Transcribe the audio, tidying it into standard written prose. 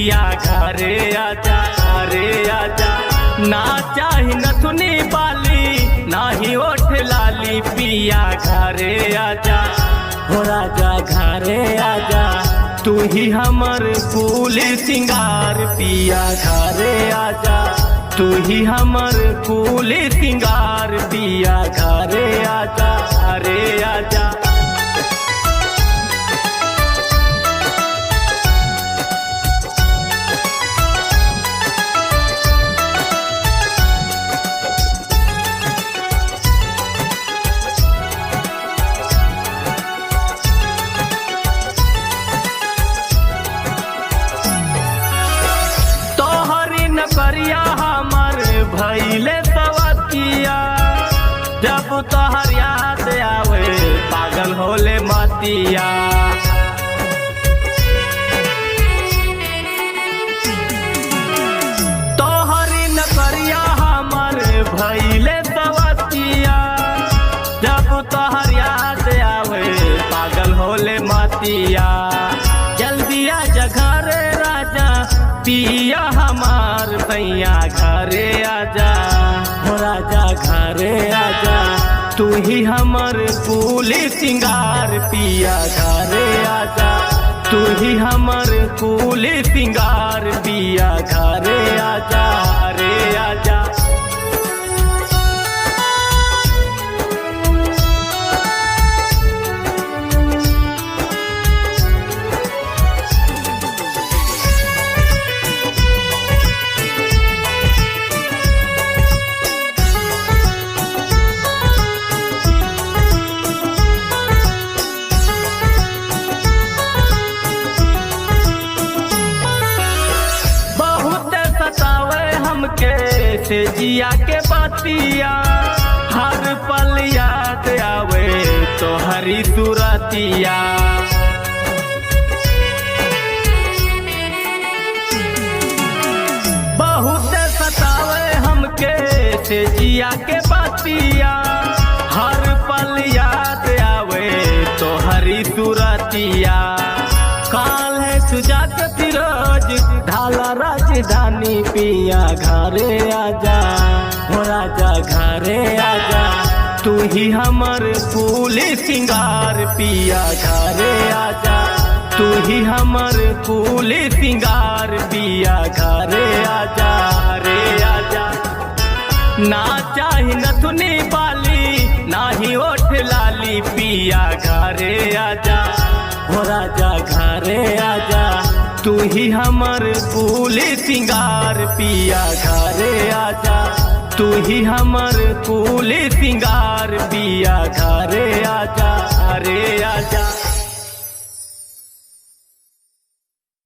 पिया घरे आजा, घरे आजा। ना चाही नथुनी बाली नाही ओठ लाली, पिया घरे आजा, हो राजा घरे आजा। तू ही हमर फूल सिंगार, पिया घरे आजा, तू ही हमर फूल सिंगार, पिया घरे आजा, घरे आजा। करिया हमर भैले सवतिया, जब तोहर याद आवे पागल होले मतिया। तोहरी न करिया हमर भैले सवतिया, जब तोहर याद आवे पागल होले मतिया। जल्दी आजा घरे राजा, पिया हमार भैया घरे आजा, हो राजा घरे आजा। तू ही हमर फूल सिंगार, पिया घरे आजा, तू ही हमर फूल सिंगार, पिया घरे आजा, घरे आजा। से जिया के बातिया, हर पल याद आवे तो हरी सुरतिया। बहुत सतावे हमके से जिया के बातिया, हर पल याद आवे तो हरी सुरतिया। काल है सुजात फिरोज ढाला राजधानी, पिया घरे आजा, हो राजा घरे आजा। तू ही हमर फूल सिंगार, पिया घरे आजा, तू ही हमर फूल सिंगार, पिया घरे आजा, घरे आजा। ना चाही नथुनी बाली नाही ओठ लाली, पिया घरे आजा, हो राजा घरे आजा। तू ही हमर फूल सिंगार, पिया घरे आजा, तू ही हमर फूल सिंगार, पिया घरे आजा, घरे आजा।